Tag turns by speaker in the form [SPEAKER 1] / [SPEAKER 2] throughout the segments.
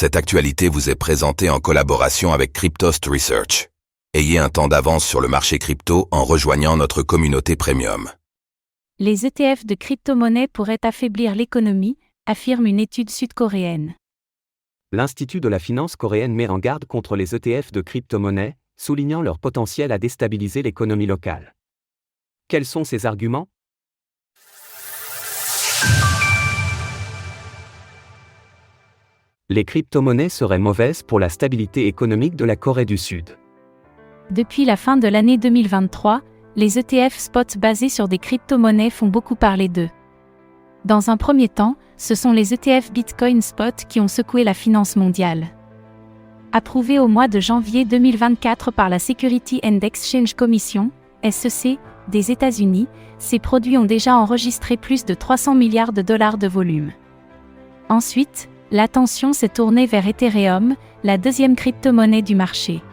[SPEAKER 1] Cette actualité vous est présentée en collaboration avec Cryptost Research. Ayez un temps d'avance sur le marché crypto en rejoignant notre communauté premium.
[SPEAKER 2] Les ETF de crypto-monnaies pourraient affaiblir l'économie, affirme une étude sud-coréenne.
[SPEAKER 3] L'Institut de la finance coréenne met en garde contre les ETF de crypto-monnaies, soulignant leur potentiel à déstabiliser l'économie locale. Quels sont ces arguments ? Les crypto-monnaies seraient mauvaises pour la stabilité économique de la Corée du Sud.
[SPEAKER 2] Depuis la fin de l'année 2023, les ETF spot basés sur des crypto-monnaies font beaucoup parler d'eux. Dans un premier temps, ce sont les ETF Bitcoin Spot qui ont secoué la finance mondiale. Approuvés au mois de janvier 2024 par la Security and Exchange Commission, SEC, des États-Unis, ces produits ont déjà enregistré plus de 300 milliards de dollars de volume. Ensuite, l'attention s'est tournée vers Ethereum, la deuxième crypto-monnaie du marché.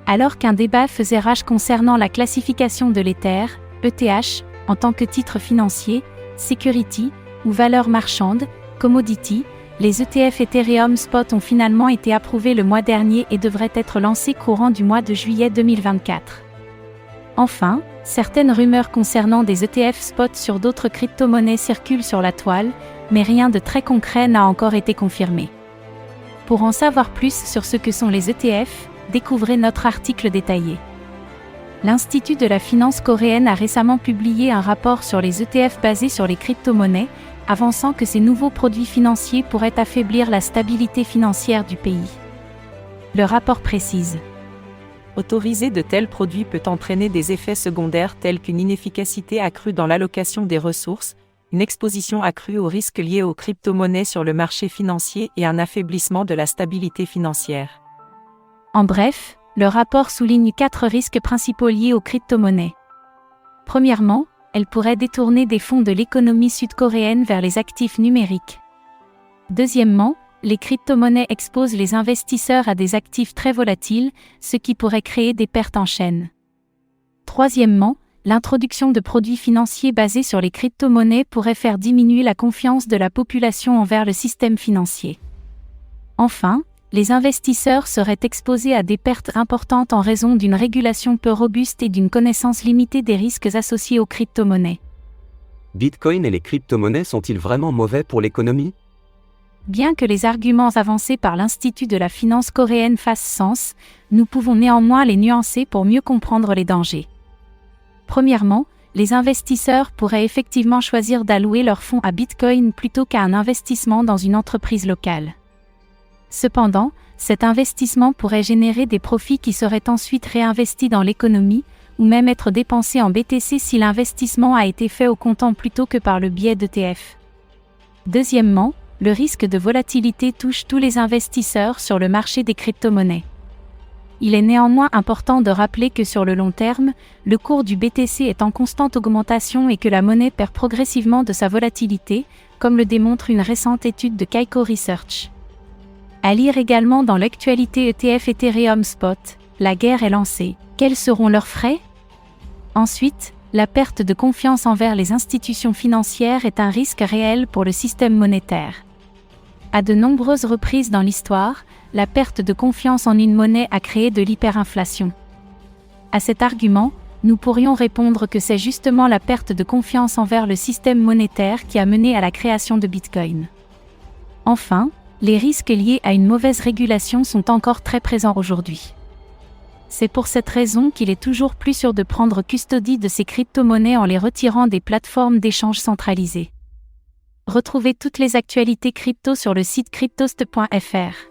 [SPEAKER 2] Alors qu'un débat faisait rage concernant la classification de l'Ether, ETH, en tant que titre financier, security, ou valeur marchande, commodity, les ETF Ethereum Spot ont finalement été approuvés le mois dernier et devraient être lancés courant du mois de juillet 2024. Enfin, certaines rumeurs concernant des ETF Spot sur d'autres crypto-monnaies circulent sur la toile, mais rien de très concret n'a encore été confirmé. Pour en savoir plus sur ce que sont les ETF, découvrez notre article détaillé. L'Institut de la finance coréenne a récemment publié un rapport sur les ETF basés sur les crypto-monnaies, avançant que ces nouveaux produits financiers pourraient affaiblir la stabilité financière du pays. Le rapport précise:
[SPEAKER 4] autoriser de tels produits peut entraîner des effets secondaires tels qu'une inefficacité accrue dans l'allocation des ressources, une exposition accrue aux risques liés aux crypto-monnaies sur le marché financier et un affaiblissement de la stabilité financière.
[SPEAKER 2] En bref, le rapport souligne 4 risques principaux liés aux crypto-monnaies. Premièrement, elles pourraient détourner des fonds de l'économie sud-coréenne vers les actifs numériques. Deuxièmement, les crypto-monnaies exposent les investisseurs à des actifs très volatiles, ce qui pourrait créer des pertes en chaîne. Troisièmement, l'introduction de produits financiers basés sur les crypto-monnaies pourrait faire diminuer la confiance de la population envers le système financier. Enfin, les investisseurs seraient exposés à des pertes importantes en raison d'une régulation peu robuste et d'une connaissance limitée des risques associés aux crypto-monnaies.
[SPEAKER 3] Bitcoin et les crypto-monnaies sont-ils vraiment mauvais pour l'économie ?
[SPEAKER 2] Bien que les arguments avancés par l'Institut de la finance coréenne fassent sens, nous pouvons néanmoins les nuancer pour mieux comprendre les dangers. Premièrement, les investisseurs pourraient effectivement choisir d'allouer leurs fonds à Bitcoin plutôt qu'à un investissement dans une entreprise locale. Cependant, cet investissement pourrait générer des profits qui seraient ensuite réinvestis dans l'économie, ou même être dépensés en BTC si l'investissement a été fait au comptant plutôt que par le biais d'ETF. Deuxièmement, le risque de volatilité touche tous les investisseurs sur le marché des crypto-monnaies. Il est néanmoins important de rappeler que sur le long terme, le cours du BTC est en constante augmentation et que la monnaie perd progressivement de sa volatilité, comme le démontre une récente étude de Kaiko Research. À lire également dans l'actualité ETF Ethereum Spot, la guerre est lancée. Quels seront leurs frais ? Ensuite, la perte de confiance envers les institutions financières est un risque réel pour le système monétaire. À de nombreuses reprises dans l'histoire, la perte de confiance en une monnaie a créé de l'hyperinflation. À cet argument, nous pourrions répondre que c'est justement la perte de confiance envers le système monétaire qui a mené à la création de Bitcoin. Enfin, les risques liés à une mauvaise régulation sont encore très présents aujourd'hui. C'est pour cette raison qu'il est toujours plus sûr de prendre custodie de ces crypto-monnaies en les retirant des plateformes d'échange centralisées. Retrouvez toutes les actualités crypto sur le site cryptost.fr.